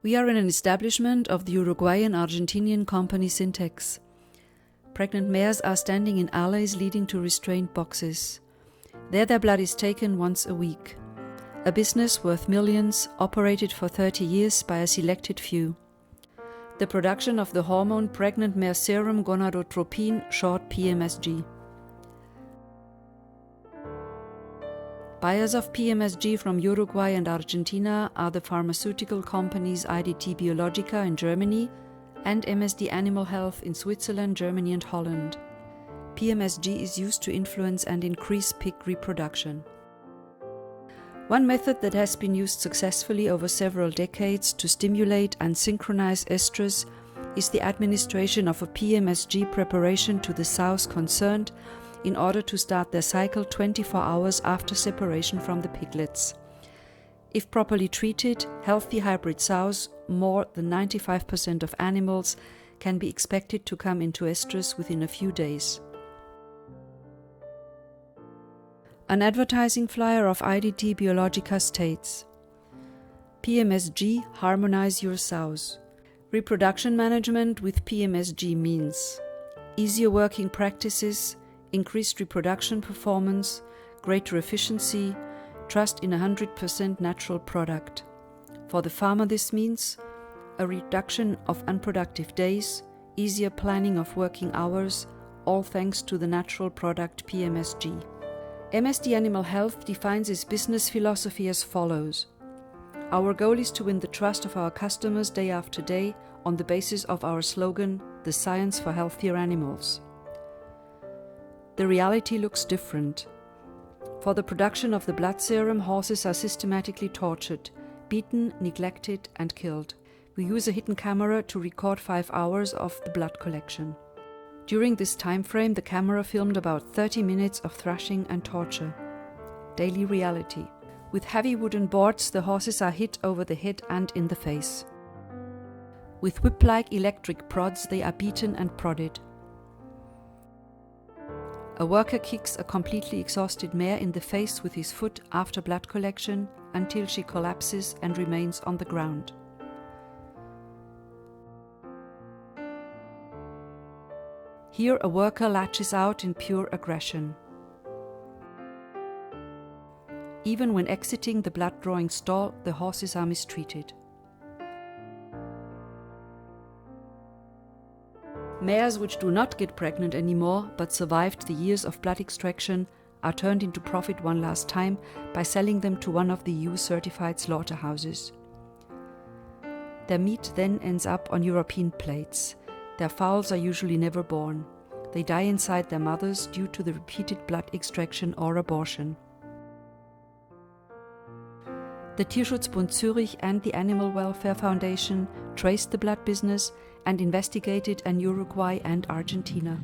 We are in an establishment of the Uruguay and Argentinian company Syntex. Pregnant mares are standing in alleys leading to restraint boxes. There their blood is taken once a week. A business worth millions, operated for 30 years by a selected few. The production of the hormone pregnant mare serum gonadotropin, short PMSG. Buyers of PMSG from Uruguay and Argentina are the pharmaceutical companies IDT Biologica in Germany and MSD Animal Health in Switzerland, Germany and Holland. PMSG is used to influence and increase pig reproduction. One method that has been used successfully over several decades to stimulate and synchronize estrus is the administration of a PMSG preparation to the sows concerned in order to start their cycle 24 hours after separation from the piglets. If properly treated, healthy hybrid sows, more than 95% of animals, can be expected to come into estrus within a few days. An advertising flyer of IDT Biologica states, PMSG, harmonize your sows. Reproduction management with PMSG means easier working practices, increased reproduction performance, greater efficiency, trust in 100% natural product. For the farmer this means a reduction of unproductive days, easier planning of working hours, all thanks to the natural product PMSG. MSD Animal Health defines its business philosophy as follows. Our goal is to win the trust of our customers day after day on the basis of our slogan, the science for healthier animals. The reality looks different. For the production of the blood serum, horses are systematically tortured, beaten, neglected and killed. We use a hidden camera to record 5 hours of the blood collection. During this time frame, the camera filmed about 30 minutes of thrashing and torture. Daily reality. With heavy wooden boards, the horses are hit over the head and in the face. With whip-like electric prods, they are beaten and prodded. A worker kicks a completely exhausted mare in the face with his foot after blood collection until she collapses and remains on the ground. Here a worker lashes out in pure aggression. Even when exiting the blood-drawing stall, the horses are mistreated. Mares which do not get pregnant anymore but survived the years of blood extraction are turned into profit one last time by selling them to one of the EU-certified slaughterhouses. Their meat then ends up on European plates. Their fowls are usually never born. They die inside their mothers due to the repeated blood extraction or abortion. The Tierschutzbund Zuerich and the Animal Welfare Foundation traced the blood business and investigated in Uruguay and Argentina.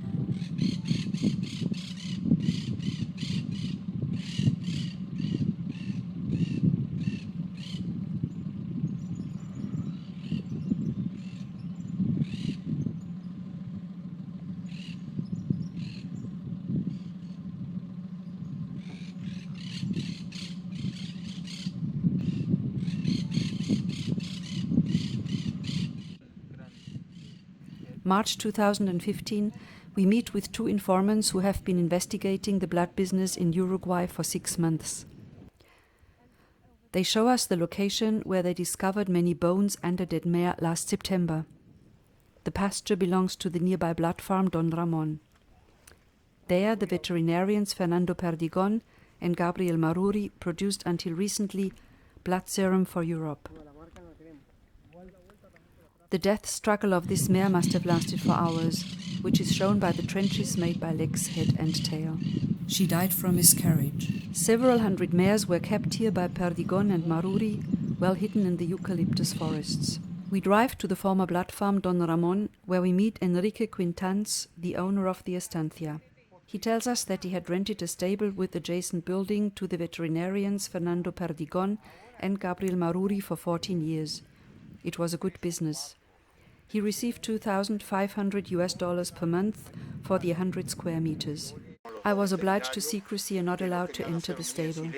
March 2015, we meet with 2 informants who have been investigating the blood business in Uruguay for 6 months. They show us the location where they discovered many bones and a dead mare last September. The pasture belongs to the nearby blood farm Don Ramon. There, the veterinarians Fernando Perdigon and Gabriel Maruri produced until recently blood serum for Europe. The death struggle of this mare must have lasted for hours, which is shown by the trenches made by legs, head and tail. She died from miscarriage. Several hundred mares were kept here by Perdigon and Maruri, well hidden in the eucalyptus forests. We drive to the former blood farm Don Ramon, where we meet Enrique Quintans, the owner of the estancia. He tells us that he had rented a stable with adjacent building to the veterinarians Fernando Perdigon and Gabriel Maruri for 14 years. It was a good business. He received $2,500 per month for the 100 square meters. I was obliged to secrecy and not allowed to enter the stable.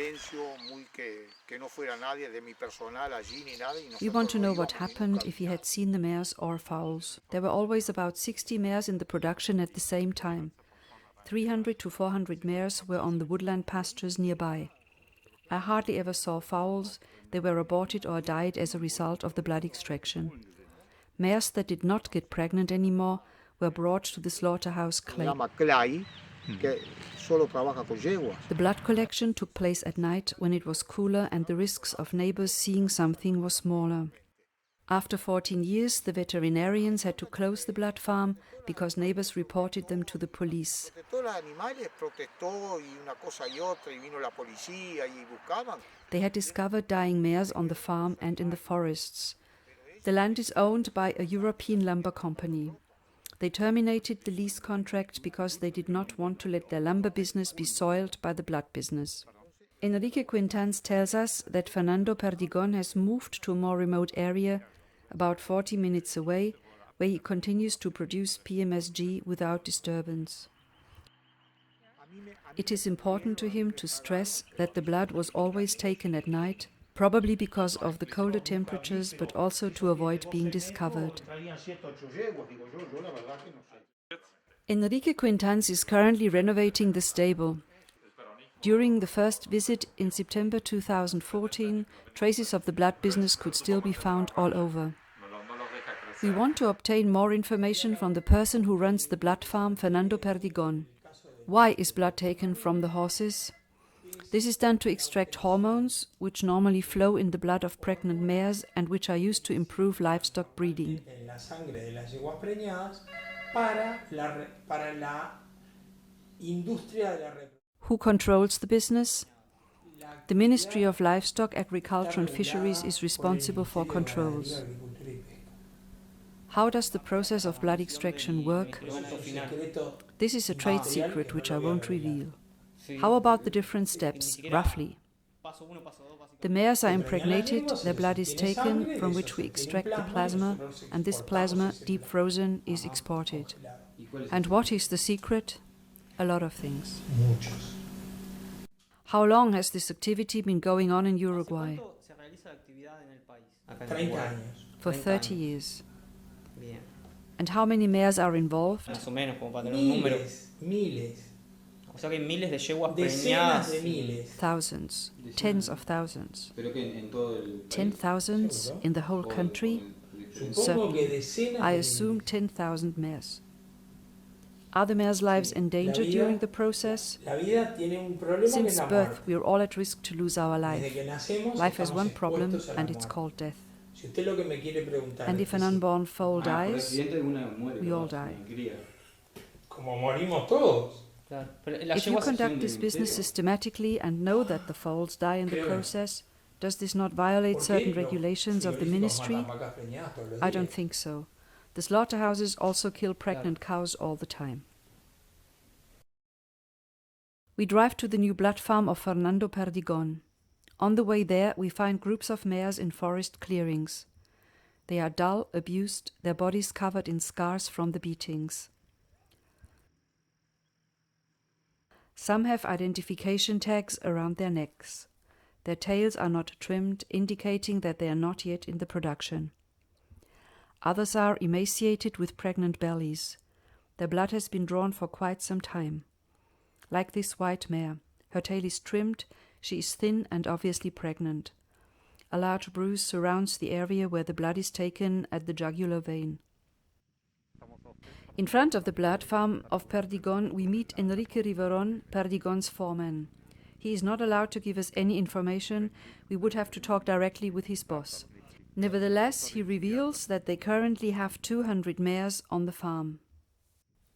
We want to know what happened, if he had seen the mares or fowls. There were always about 60 mares in the production at the same time. 300 to 400 mares were on the woodland pastures nearby. I hardly ever saw fowls. They were aborted or died as a result of the blood extraction. Mares that did not get pregnant anymore were brought to the slaughterhouse clay. The blood collection took place at night when it was cooler and the risks of neighbors seeing something was smaller. After 14 years, the veterinarians had to close the blood farm because neighbors reported them to the police. They had discovered dying mares on the farm and in the forests. The land is owned by a European lumber company. They terminated the lease contract because they did not want to let their lumber business be soiled by the blood business. Enrique Quintans tells us that Fernando Perdigon has moved to a more remote area, about 40 minutes away, where he continues to produce PMSG without disturbance. It is important to him to stress that the blood was always taken at night, probably because of the colder temperatures, but also to avoid being discovered. Enrique Quintans is currently renovating the stable. During the first visit in September 2014, traces of the blood business could still be found all over. We want to obtain more information from the person who runs the blood farm, Fernando Perdigon. Why is blood taken from the horses? This is done to extract hormones, which normally flow in the blood of pregnant mares and which are used to improve livestock breeding. Who controls the business? The Ministry of Livestock, Agriculture and Fisheries is responsible for controls. How does the process of blood extraction work? This is a trade secret which I won't reveal. How about the different steps, roughly? The mares are impregnated, their blood is taken, from which we extract the plasma, and this plasma, deep frozen, is exported. And what is the secret? A lot of things. How long has this activity been going on in Uruguay? For 30 years. And how many mares are involved? Thousands, tens of thousands. 10,000 in the whole country? Certainly. I assume 10,000 mares. Are the mares' lives endangered during the process? Since birth, we are all at risk to lose our life. Life has one problem, and it's called death. And if an unborn foal dies, we all die. If you conduct this business systematically and know that the foals die in the process, does this not violate certain regulations of the ministry? I don't think so. The slaughterhouses also kill pregnant cows all the time. We drive to the new blood farm of Fernando Perdigon. On the way there, we find groups of mares in forest clearings. They are dull, abused, their bodies covered in scars from the beatings. Some have identification tags around their necks. Their tails are not trimmed, indicating that they are not yet in the production. Others are emaciated with pregnant bellies. Their blood has been drawn for quite some time. Like this white mare, her tail is trimmed, she is thin and obviously pregnant. A large bruise surrounds the area where the blood is taken at the jugular vein. In front of the blood farm of Perdigon, we meet Enrique Riveron, Perdigon's foreman. He is not allowed to give us any information. We would have to talk directly with his boss. Nevertheless, he reveals that they currently have 200 mares on the farm.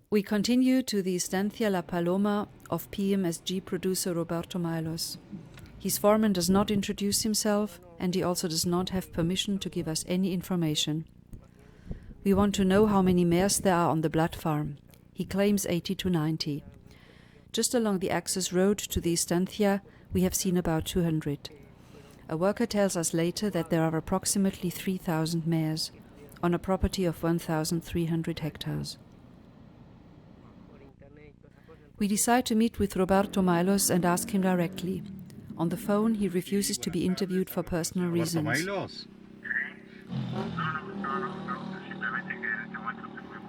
We continue to the Estancia La Paloma of PMSG producer Roberto Milos. His foreman does not introduce himself, and he also does not have permission to give us any information. We want to know how many mares there are on the blood farm. He claims 80 to 90. Just along the access road to the Estancia, we have seen about 200. A worker tells us later that there are approximately 3,000 mares on a property of 1,300 hectares. We decide to meet with Roberto Milos and ask him directly. On the phone, he refuses to be interviewed for personal reasons.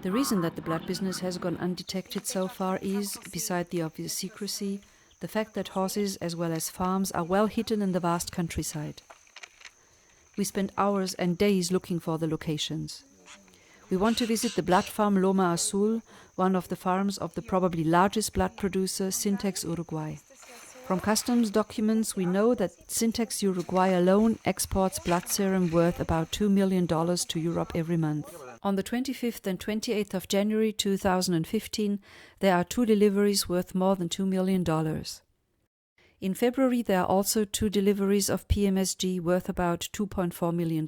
The reason that the blood business has gone undetected so far is, beside the obvious secrecy, the fact that horses as well as farms are well hidden in the vast countryside. We spend hours and days looking for the locations. We want to visit the blood farm Loma Azul, one of the farms of the probably largest blood producer, Syntex Uruguay. From customs documents, we know that Syntex Uruguay alone exports blood serum worth about $2 million to Europe every month. On the 25th and 28th of January 2015, there are 2 deliveries worth more than $2 million. In February, there are also 2 deliveries of PMSG worth about $2.4 million.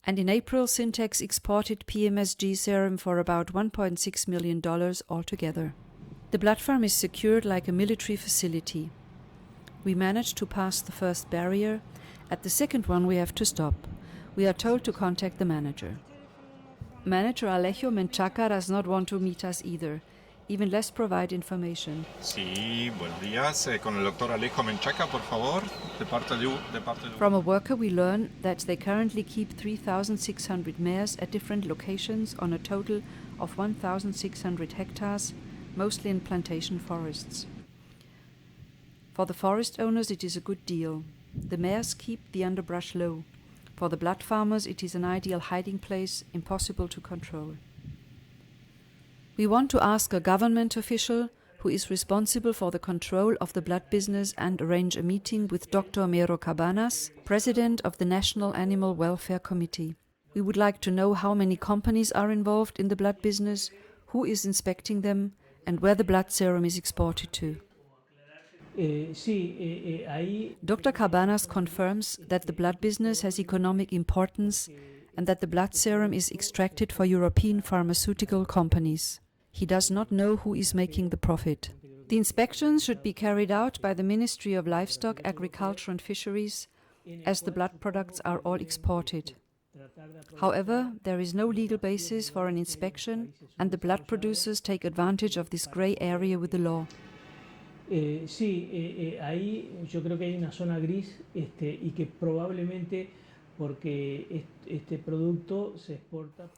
And in April, Syntex exported PMSG serum for about $1.6 million altogether. The blood farm is secured like a military facility. We managed to pass the first barrier. At the second one, we have to stop. We are told to contact the manager. Manager Alejo Menchaca does not want to meet us either, even less provide information. Sí, buenos días. Con el doctor Alejo Menchaca, por favor, de parte de... From a worker, we learn that they currently keep 3,600 mares at different locations on a total of 1,600 hectares, mostly in plantation forests. For the forest owners, it is a good deal. The mares keep the underbrush low. For the blood farmers, it is an ideal hiding place, impossible to control. We want to ask a government official who is responsible for the control of the blood business and arrange a meeting with Dr. Mero Cabanas, president of the National Animal Welfare Committee. We would like to know how many companies are involved in the blood business, who is inspecting them, and where the blood serum is exported to. Dr. Cabanas confirms that the blood business has economic importance and that the blood serum is extracted for European pharmaceutical companies. He does not know who is making the profit. The inspections should be carried out by the Ministry of Livestock, Agriculture and Fisheries, as the blood products are all exported. However, there is no legal basis for an inspection, and the blood producers take advantage of this grey area with the law. Ahí yo creo que hay una zona gris y que probablemente porque este producto se exporta.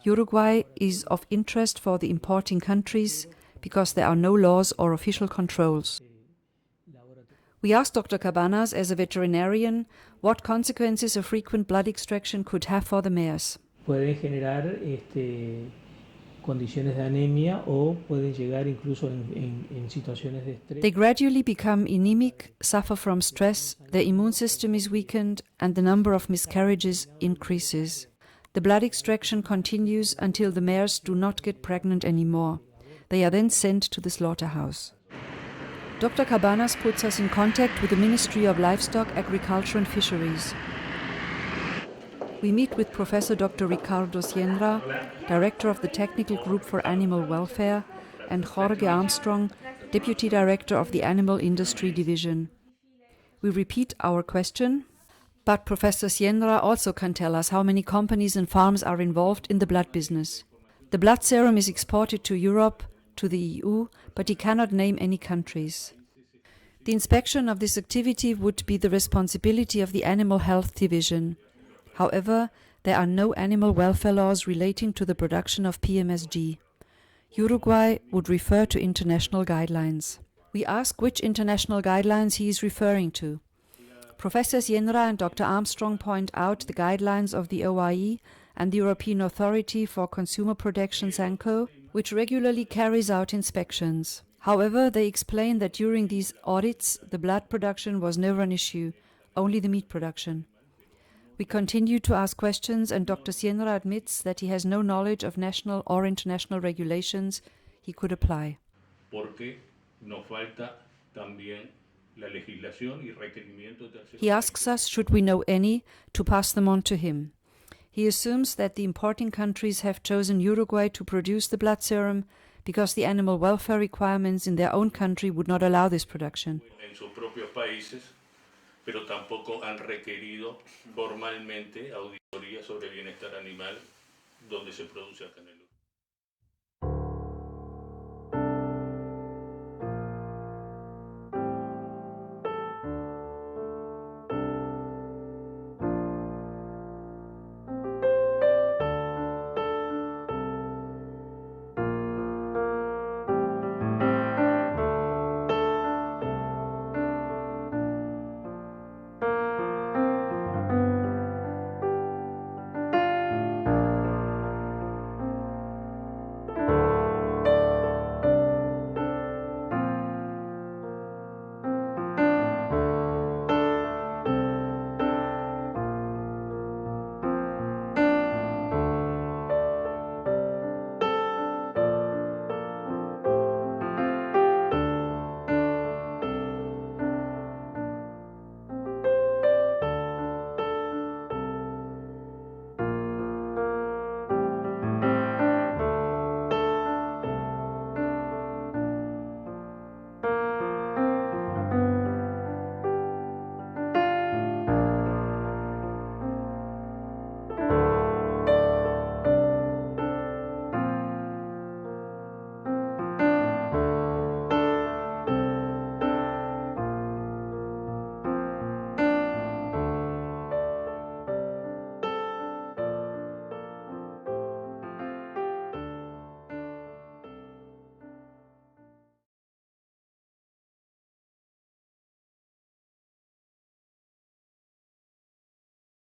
Uruguay is of interest for the importing countries because there are no laws or official controls. We asked Dr. Cabanas, as a veterinarian, what consequences a frequent blood extraction could have for the mares. Pueden generar condiciones de anemia o pueden llegar incluso en situaciones de estrés. They gradually become anemic, suffer from stress, their immune system is weakened, and the number of miscarriages increases. The blood extraction continues until the mares do not get pregnant anymore. They are then sent to the slaughterhouse. Dr. Cabanas puts us in contact with the Ministry of Livestock, Agriculture and Fisheries. We meet with Professor Dr. Ricardo Sienra, Director of the Technical Group for Animal Welfare, and Jorge Armstrong, Deputy Director of the Animal Industry Division. We repeat our question, but Professor Sienra also can tell us how many companies and farms are involved in the blood business. The blood serum is exported to Europe, to the EU, but he cannot name any countries. The inspection of this activity would be the responsibility of the Animal Health Division. However, there are no animal welfare laws relating to the production of PMSG. Uruguay would refer to international guidelines. We ask which international guidelines he is referring to. Professor Sienra and Dr. Armstrong point out the guidelines of the OIE and the European Authority for Consumer Protection, SANCO, which regularly carries out inspections. However, they explain that during these audits, the blood production was never an issue, only the meat production. We continue to ask questions, and Dr. Sienra admits that he has no knowledge of national or international regulations he could apply. He asks us, should we know any, to pass them on to him. He assumes that the importing countries have chosen Uruguay to produce the blood serum because the animal welfare requirements in their own country would not allow this production. Pero tampoco han requerido formalmente auditoría sobre bienestar animal donde se produce acá en el Uruguay.